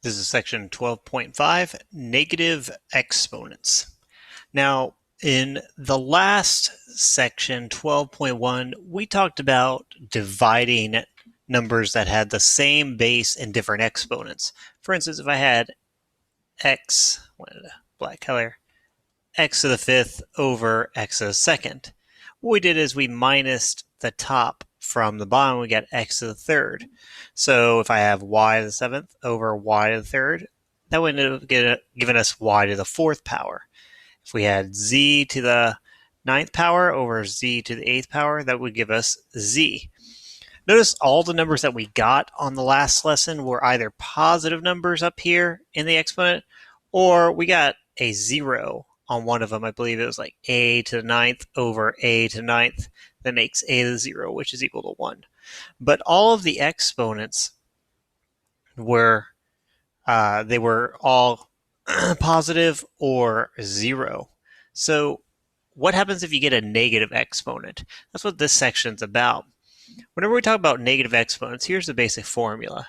This is section 12.5, negative exponents. Now, in the last section, 12.1, we talked about dividing numbers that had the same base and different exponents. For instance, if I had x, black color, x to the fifth over x to the second, what we did is we minused the top from the bottom, we got x to the third. So if I have y to the seventh over y to the third, that would end up giving us y to the fourth power. If we had z to the ninth power over z to the eighth power, that would give us z. Notice all the numbers that we got on the last lesson were either positive numbers up here in the exponent, or we got a 0 on one of them. I believe it was like a to the ninth over a to the ninth. That makes a to the 0, which is equal to 1. But all of the exponents were, they were all positive or 0. So what happens if you get a negative exponent? That's what this section's about. Whenever we talk about negative exponents, here's the basic formula.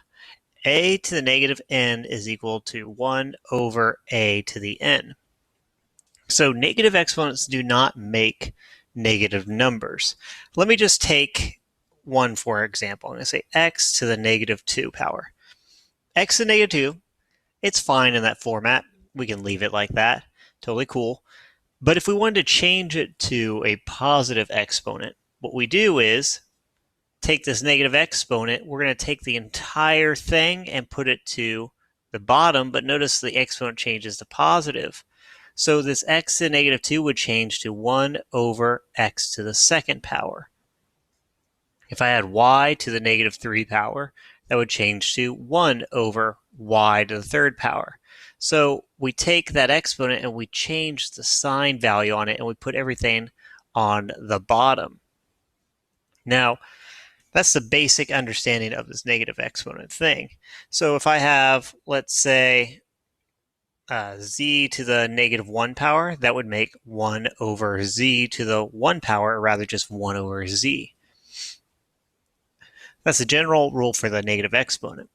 A to the negative n is equal to 1 over a to the n. So negative exponents do not make negative numbers. Let me just take one for example. I'm going to say x to the negative 2 power. X to the negative 2, it's fine in that format. We can leave it like that. Totally cool. But if we wanted to change it to a positive exponent, what we do is take this negative exponent, we're going to take the entire thing and put it to the bottom, but notice the exponent changes to positive. So this x to the negative 2 would change to 1 over x to the second power. If I had y to the negative 3 power, that would change to 1 over y to the third power. So we take that exponent and we change the sign value on it and we put everything on the bottom. Now, that's the basic understanding of this negative exponent thing. So if I have, let's say, z to the negative 1 power, that would make 1 over z to the 1 power, or rather just 1 over z. That's the general rule for the negative exponent.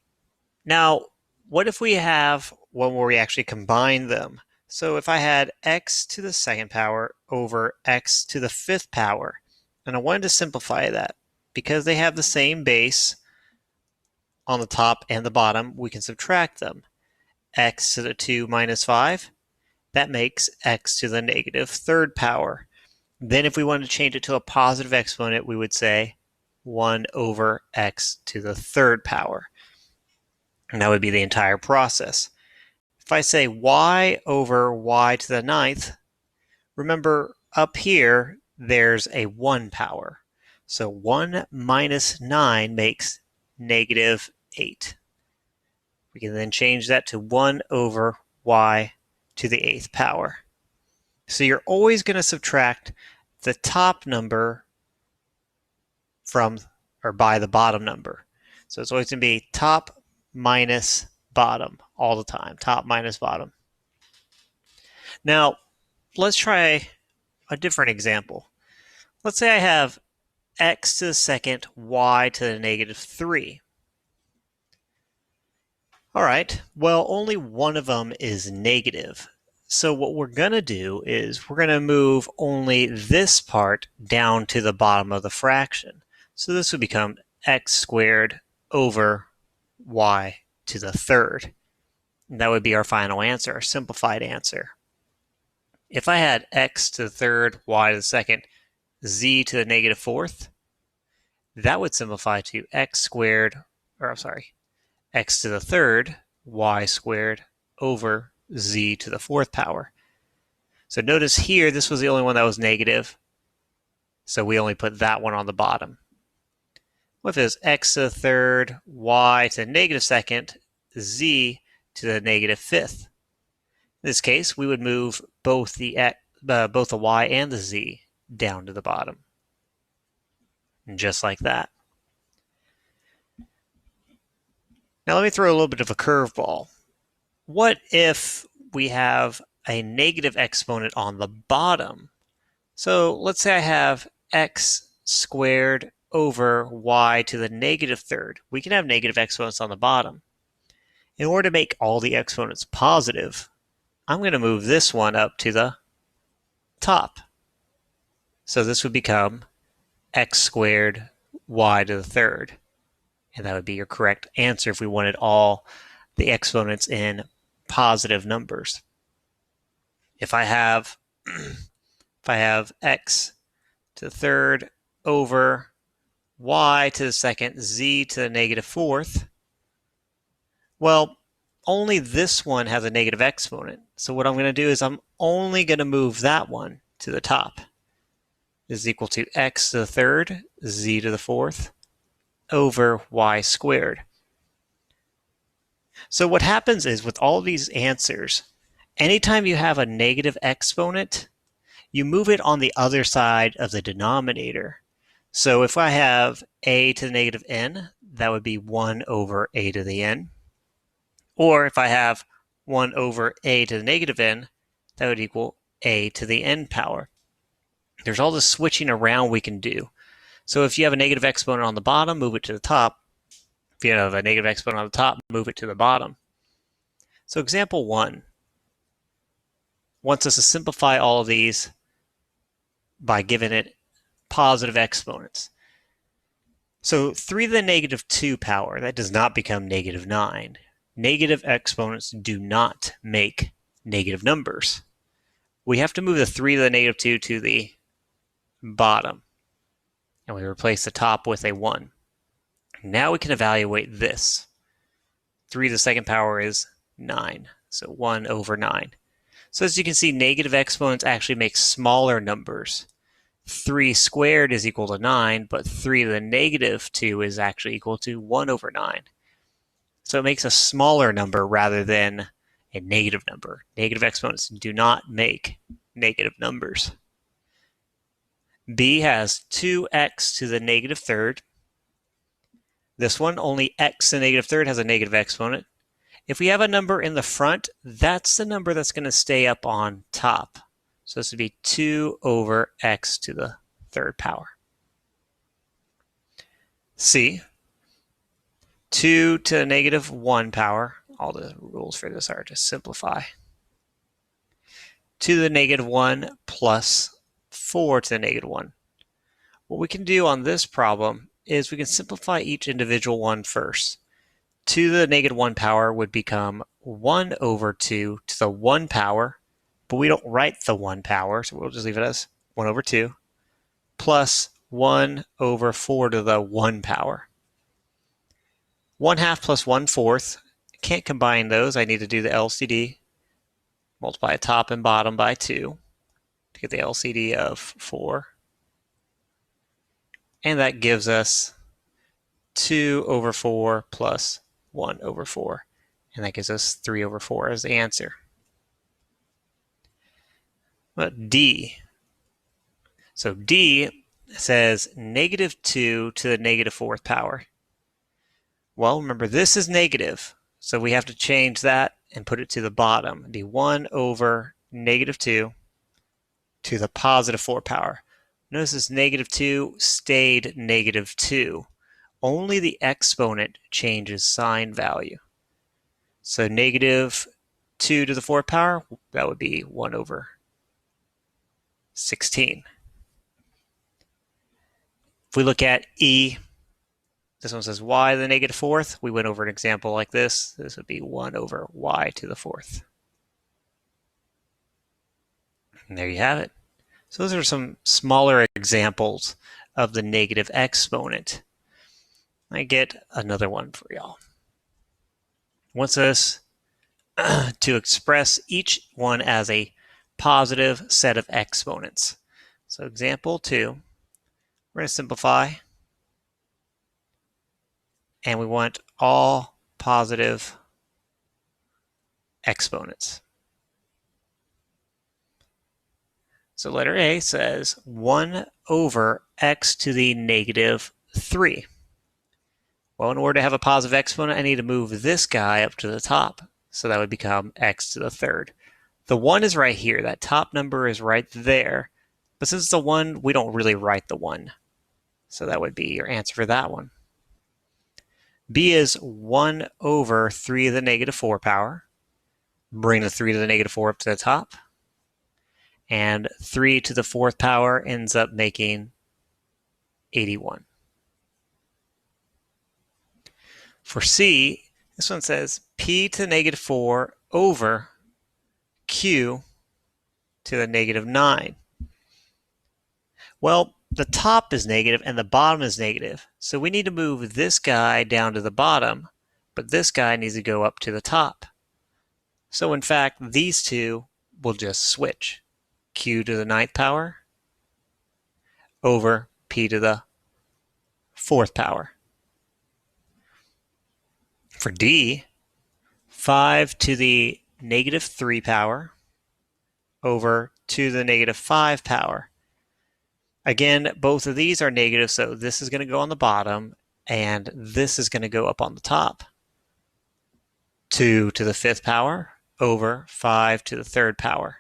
Now, what if we have one where we actually combine them? So if I had x to the second power over x to the fifth power, and I wanted to simplify that, because they have the same base on the top and the bottom, we can subtract them. X to the 2 minus 5, that makes x to the negative third power. Then if we wanted to change it to a positive exponent, we would say 1 over x to the third power. And that would be the entire process. If I say y over y to the ninth, remember up here there's a 1 power. So 1 minus 9 makes negative 8. We can then change that to 1 over y to the 8th power. So you're always going to subtract the top number from or by the bottom number. So it's always going to be top minus bottom all the time, top minus bottom. Now, let's try a different example. Let's say I have x to the second, y to the negative 3. All right, well, only one of them is negative. So what we're going to do is we're going to move only this part down to the bottom of the fraction. So this would become x squared over y to the third. And that would be our final answer, our simplified answer. If I had x to the third, y to the second, z to the negative fourth, that would simplify to x squared, or I'm sorry, x to the third, y squared over z to the fourth power. So notice here, this was the only one that was negative, so we only put that one on the bottom. What if it was x to the third, y to the negative second, z to the negative fifth? In this case, we would move both the y and the z down to the bottom. And just like that. Now let me throw a little bit of a curveball. What if we have a negative exponent on the bottom? So let's say I have x squared over y to the negative third. We can have negative exponents on the bottom. In order to make all the exponents positive, I'm going to move this one up to the top. So this would become x squared y to the third. And that would be your correct answer if we wanted all the exponents in positive numbers. If I have x to the third over y to the second, z to the negative fourth, well, only this one has a negative exponent. So what I'm going to do is I'm only going to move that one to the top. This is equal to x to the third, z to the fourth, over y squared. So what happens is with all these answers, anytime you have a negative exponent, you move it on the other side of the denominator. So if I have a to the negative n, that would be 1 over a to the n. Or if I have 1 over a to the negative n, that would equal a to the n power. There's all this switching around we can do. So if you have a negative exponent on the bottom, move it to the top. If you have a negative exponent on the top, move it to the bottom. So example 1 wants us to simplify all of these by giving it positive exponents. So 3 to the negative 2 power, that does not become negative 9. Negative exponents do not make negative numbers. We have to move the 3 to the negative 2 to the bottom. And we replace the top with a 1. Now we can evaluate this. 3 to the second power is 9. So 1 over 9. So as you can see, negative exponents actually make smaller numbers. 3 squared is equal to 9, but 3 to the negative 2 is actually equal to 1 over 9. So it makes a smaller number rather than a negative number. Negative exponents do not make negative numbers. B has 2x to the negative third. This one, only x to the negative third has a negative exponent. If we have a number in the front, that's the number that's going to stay up on top. So this would be 2 over x to the third power. C, 2 to the negative 1 power. All the rules for this are to simplify. 2 to the negative 1 plus 4 to the negative 1. What we can do on this problem is we can simplify each individual one first. 2 to the negative 1 power would become 1 over 2 to the 1 power, but we don't write the 1 power, so we'll just leave it as 1 over 2, plus 1 over 4 to the 1 power. 1/2 plus 1/4, can't combine those, I need to do the LCD. Multiply top and bottom by 2 to get the LCD of 4. And that gives us 2 over 4 plus 1 over 4. And that gives us 3 over 4 as the answer. But D. So D says negative 2 to the negative 4th power. Well, remember, this is negative, so we have to change that and put it to the bottom. It'd be 1 over negative 2 to the positive 4 power. Notice this negative 2 stayed negative 2. Only the exponent changes sign value. So negative 2 to the 4th power, that would be 1 over 16. If we look at E, this one says y to the negative 4th. We went over an example like this. This would be 1 over y to the 4th. And there you have it. So those are some smaller examples of the negative exponent. I get another one for y'all. Wants us to express each one as a positive set of exponents. So example 2, we're going to simplify. And we want all positive exponents. So letter A says 1 over x to the negative 3. Well, in order to have a positive exponent, I need to move this guy up to the top. So that would become x to the third. The 1 is right here. That top number is right there. But since it's a 1, we don't really write the 1. So that would be your answer for that one. b is 1 over 3 to the negative 4 power. Bring the 3 to the negative 4 up to the top. And 3 to the 4th power ends up making 81. For c, this one says p to the negative 4 over q to the negative 9. Well, the top is negative and the bottom is negative, so we need to move this guy down to the bottom, but this guy needs to go up to the top. So in fact, these two will just switch. Q to the 9th power over p to the 4th power. For d, 5 to the negative 3 power over 2 to the negative 5 power. Again, both of these are negative, so this is going to go on the bottom, and this is going to go up on the top. 2 to the 5th power over 5 to the 3rd power.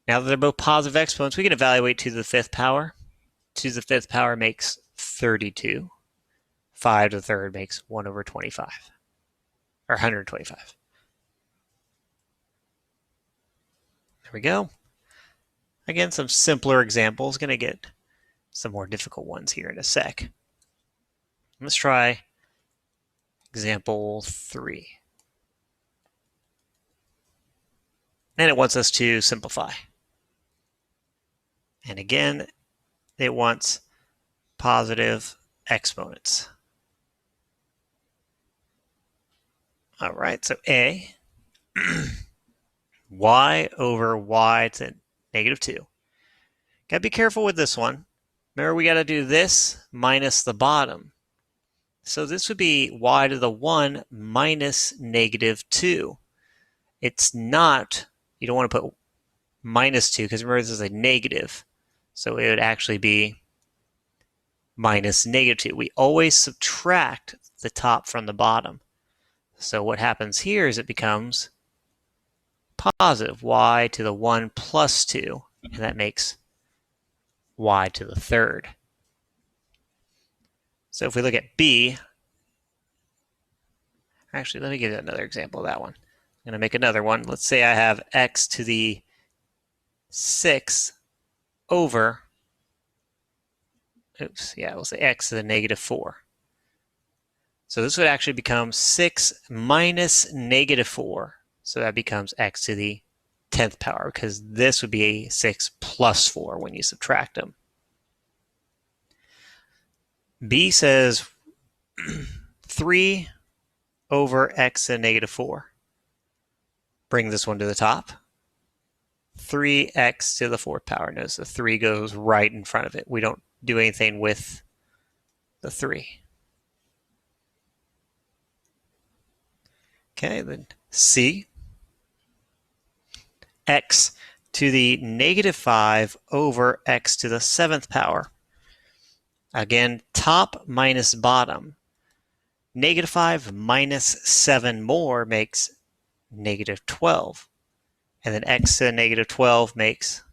Now that they're both positive exponents, we can evaluate 2 to the 5th power. 2 to the 5th power makes 32. 5 to the 3rd makes 1 over 25, or 125. There we go. Again, some simpler examples. Going to get some more difficult ones here in a sec. Let's try example 3. And it wants us to simplify. And again, it wants positive exponents. All right, so a, y over y to negative 2. Got to be careful with this one. Remember, we got to do this minus the bottom. So this would be y to the 1 minus negative 2. It's not, you don't want to put minus 2 because remember this is a negative. So it would actually be minus negative 2. We always subtract the top from the bottom. So what happens here is it becomes positive y to the 1 plus 2, and that makes y to the 3rd. So if we look at b, actually let me give you another example of that one. I'm going to make another one. Let's say I have x to the 6 over, we'll say x to the negative 4. So this would actually become 6 minus negative 4. So that becomes x to the 10th power, because this would be a 6 plus 4 when you subtract them. B says 3 over x to the negative 4. Bring this one to the top. 3x to the 4th power. Notice the 3 goes right in front of it. We don't do anything with the 3. Okay, then C, x to the negative 5 over x to the 7th power. Again, top minus bottom. Negative 5 minus 7 more makes negative 12. And then x to the negative 12 makes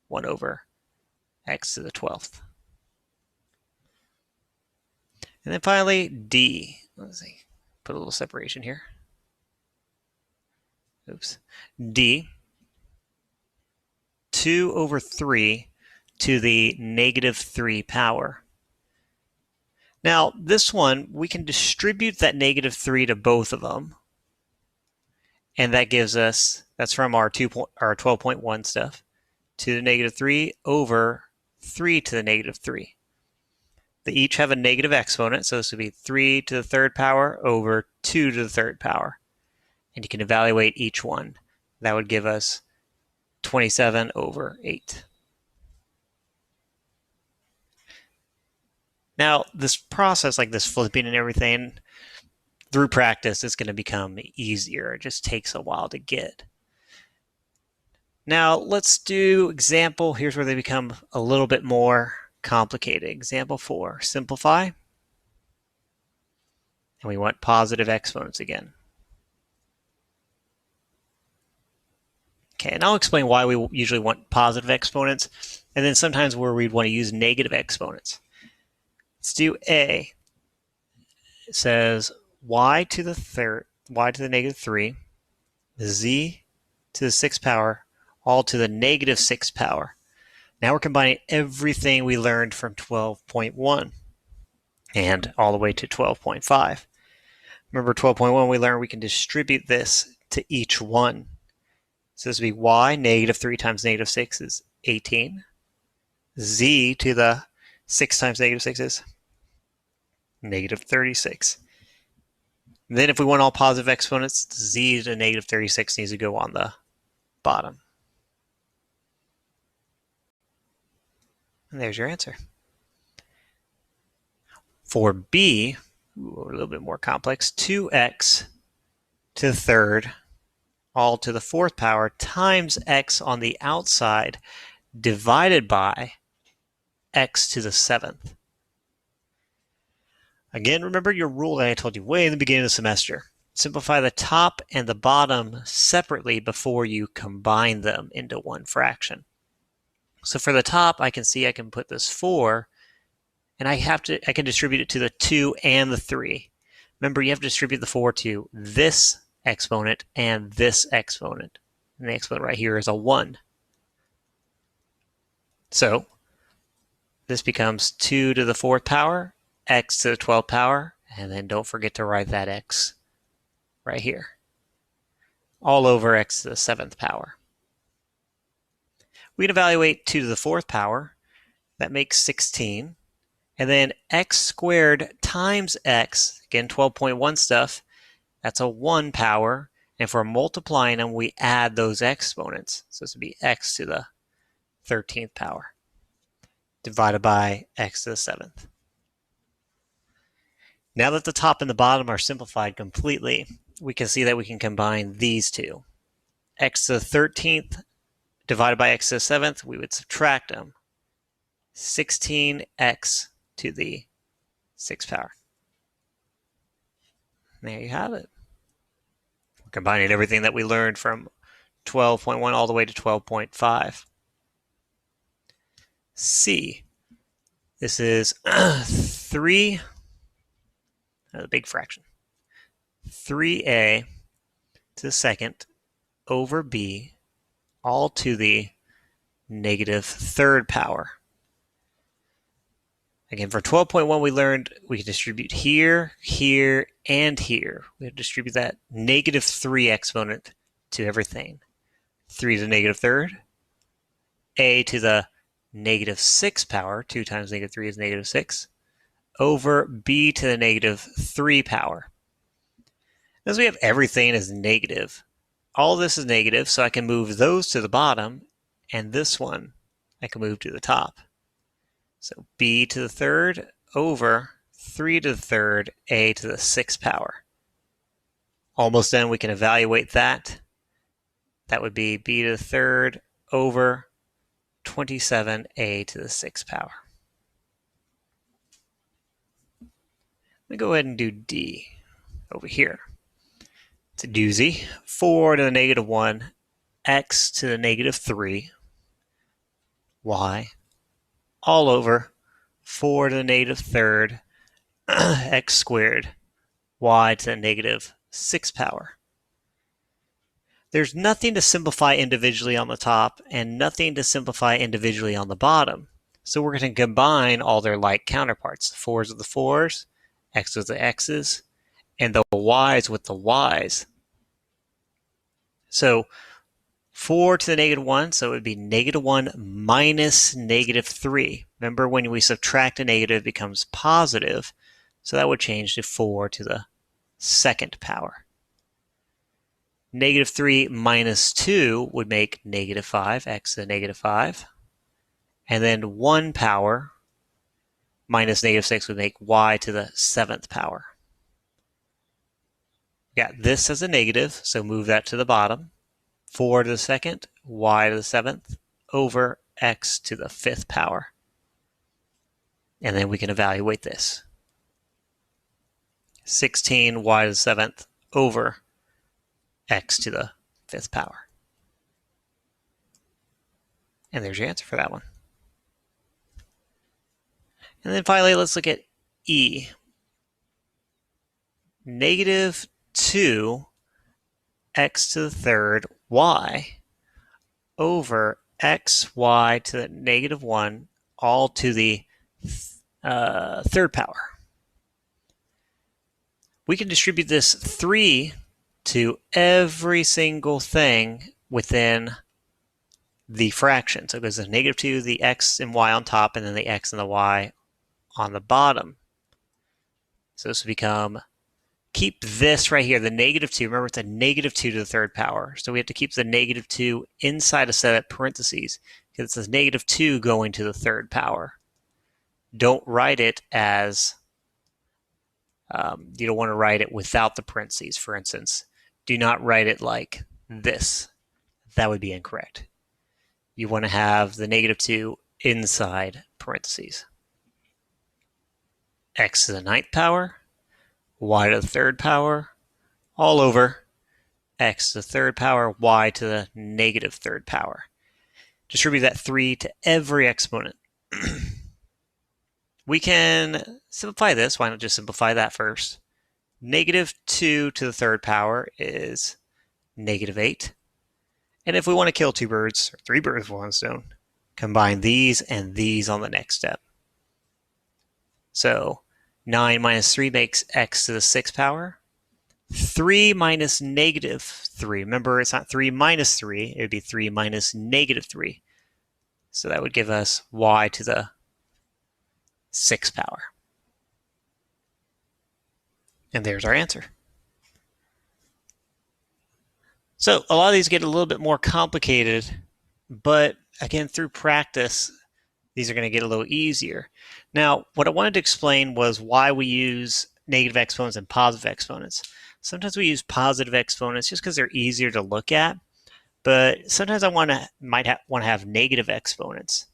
1 over x to the 12th. And then finally, D. Let's see, put a little separation here. Oops. D, 2 over 3 to the negative 3 power. Now, this one, we can distribute that negative 3 to both of them. And that gives us, that's from our 12.1 stuff, to the negative 3 over 3 to the negative 3. They each have a negative exponent, so this would be 3 to the 3rd power over 2 to the 3rd power. And you can evaluate each one. That would give us 27 over 8. Now, this process, like this flipping and everything, through practice, it's going to become easier. It just takes a while to get. Now, let's do example. Here's where they become a little bit more complicated. Example 4, simplify. And we want positive exponents again. Okay, and I'll explain why we usually want positive exponents, and then sometimes where we'd want to use negative exponents. Let's do A. it says y to the negative 3, z to the 6th power, all to the negative 6th power. Now we're combining everything we learned from 12.1 and all the way to 12.5. Remember 12.1 we learned we can distribute this to each one. So this would be y, negative 3 times negative 6 is 18. Z to the 6 times negative 6 is negative 36. Then if we want all positive exponents, z to negative 36 needs to go on the bottom. And there's your answer. For B, a little bit more complex, 2x to the 3rd, all to the 4th power, times x on the outside, divided by x to the 7th. Again, remember your rule that I told you way in the beginning of the semester. Simplify the top and the bottom separately before you combine them into one fraction. So for the top, I can see I can put this 4, and I can distribute it to the 2 and the 3. Remember, you have to distribute the 4 to this exponent and this exponent. And the exponent right here is a 1. So this becomes 2 to the 4th power, x to the 12th power, and then don't forget to write that x right here, all over x to the 7th power. We can evaluate 2 to the 4th power. That makes 16. And then x squared times x, again 12.1 stuff, that's a 1 power. And if we're multiplying them, we add those exponents. So this would be x to the 13th power divided by x to the 7th. Now that the top and the bottom are simplified completely, we can see that we can combine these two. X to the 13th divided by x to the 7th, we would subtract them. 16x to the 6th power. There you have it. We're combining everything that we learned from 12.1 all the way to 12.5. C. This is 3, a big fraction, 3a to the 2nd over b, all to the negative 3rd power. Again, for 12.1, we learned we can distribute here, here, and here. We have to distribute that negative 3 exponent to everything. 3 to the negative 3rd, a to the negative 6th power, 2 times negative 3 is negative 6, over b to the negative 3 power. As we have everything as negative, all this is negative, so I can move those to the bottom, and this one I can move to the top. So b to the 3rd over 3 to the 3rd, a to the 6th power. Almost done, we can evaluate that. That would be b to the 3rd over 27a to the 6th power. Let me go ahead and do D over here. It's a doozy. 4 to the negative 1, x to the negative 3, y, all over 4 to the negative 3rd, x squared, y to the negative 6th power. There's nothing to simplify individually on the top and nothing to simplify individually on the bottom. So we're going to combine all their like counterparts. The 4's with the 4's, x with the x's, and the y's with the y's. So 4 to the negative 1, so it would be negative 1 minus negative 3. Remember, when we subtract a negative, it becomes positive. So that would change to 4 to the 2nd power. Negative 3 minus 2 would make negative 5, x to the negative 5. And then 1 power minus negative 6 would make y to the 7th power. We got this as a negative, so move that to the bottom. 4 to the 2nd, y to the 7th, over x to the 5th power. And then we can evaluate this. 16 y to the 7th over x to the 5th power. And there's your answer for that one. And then finally, let's look at E. negative 2 x to the third y over xy to the negative 1 all to the third power. We can distribute this 3 to every single thing within the fraction. So it goes to negative 2, the x and y on top, and then the x and the y on the bottom. So this will become, keep this right here, the negative 2. Remember, it's a negative 2 to the third power. So we have to keep the negative 2 inside a set of parentheses because it says negative 2 going to the third power. Don't write it as, you don't want to write it without the parentheses, for instance. Do not write it like this. That would be incorrect. You want to have the negative 2 inside parentheses. X to the ninth power, y to the third power, all over x to the third power, y to the negative third power. Distribute that 3 to every exponent. We can simplify this. Why not just simplify that first? Negative 2 to the third power is negative 8. And if we want to kill 2 birds, or 3 birds with 1 stone, combine these and these on the next step. So 9 minus 3 makes x to the 6th power. 3 minus negative 3. Remember, it's not 3 minus 3. It would be 3 minus negative 3. So that would give us y to the 6th power. And there's our answer. So a lot of these get a little bit more complicated, but again, through practice, these are going to get a little easier. Now, what I wanted to explain was why we use negative exponents and positive exponents. Sometimes we use positive exponents just because they're easier to look at, but sometimes I might want to have negative exponents.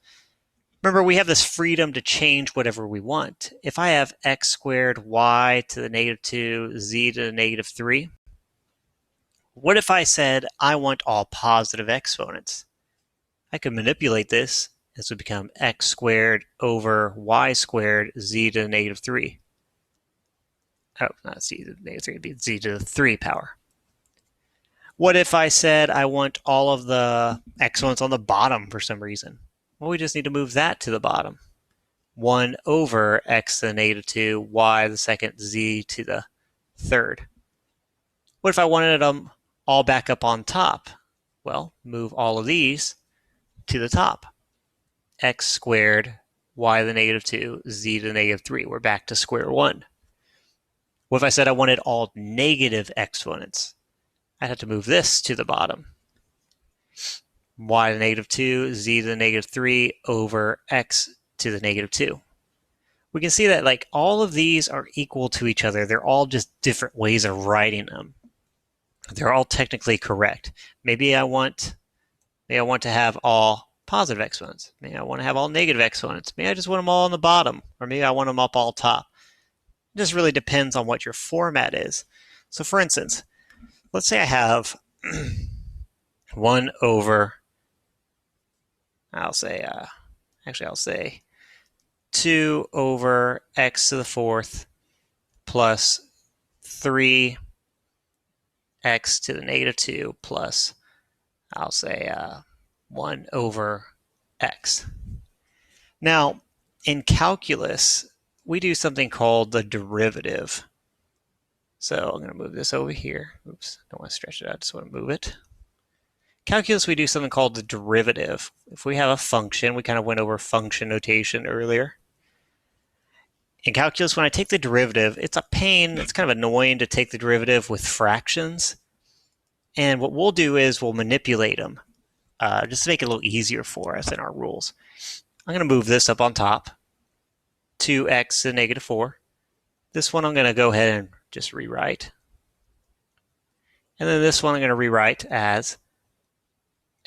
Remember, we have this freedom to change whatever we want. If I have x squared y to the negative 2, z to the negative 3, what if I said I want all positive exponents? I could manipulate this. This would become x squared over y squared z to the negative 3. Oh, not z to the negative 3, it'd be z to the 3 power. What if I said I want all of the exponents on the bottom for some reason? Well, we just need to move that to the bottom. 1 over x to the negative 2, y to the second, z to the third. What if I wanted them all back up on top? Well, move all of these to the top. X squared, y to the negative 2, z to the negative 3. We're back to square 1. What if I said I wanted all negative exponents? I'd have to move this to the bottom. Y to the negative 2, z to the negative 3 over x to the negative 2. We can see that like all of these are equal to each other. They're all just different ways of writing them. They're all technically correct. Maybe I want to have all positive exponents. Maybe I want to have all negative exponents. Maybe I just want them all on the bottom, or maybe I want them up all top. It just really depends on what your format is. So for instance, let's say I have 1 over, I'll say 2 over x to the 4th plus 3 x to the negative 2 plus, I'll say 1 over x. Now, in calculus, we do something called the derivative. So I'm going to move this over here. Oops, don't want to stretch it out, just want to move it. Calculus, we do something called the derivative. If we have a function, we kind of went over function notation earlier. In calculus, when I take the derivative, it's a pain. It's kind of annoying to take the derivative with fractions. And what we'll do is we'll manipulate them just to make it a little easier for us in our rules. I'm going to move this up on top, 2x to the negative 4. This one I'm going to go ahead and just rewrite. And then this one I'm going to rewrite as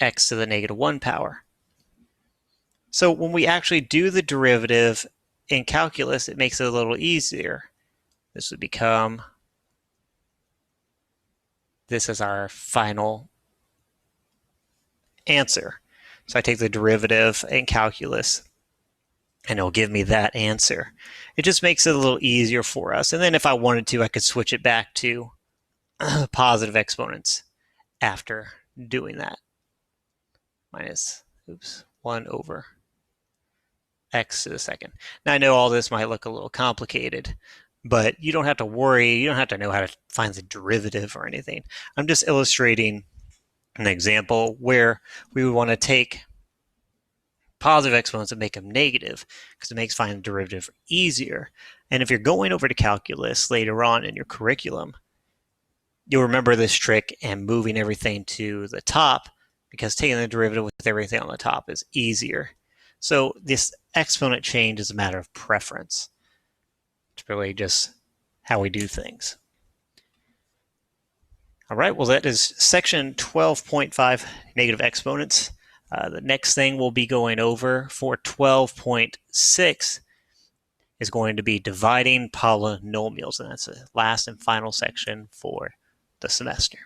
x to the negative 1 power. So when we actually do the derivative in calculus, it makes it a little easier. This would become, this is our final answer. So I take the derivative in calculus. and it'll give me that answer. It just makes it a little easier for us. And then if I wanted to, I could switch it back to positive exponents after doing that. Minus, 1 over x to the second. Now I know all this might look a little complicated, but you don't have to worry. You don't have to know how to find the derivative or anything. I'm just illustrating an example where we would want to take positive exponents and make them negative because it makes finding the derivative easier. And if you're going over to calculus later on in your curriculum, you'll remember this trick and moving everything to the top because taking the derivative with everything on the top is easier. So this exponent change is a matter of preference. It's really just how we do things. All right, well, that is section 12.5, negative exponents. The next thing we'll be going over for 12.6 is going to be dividing polynomials, and that's the last and final section for the semester.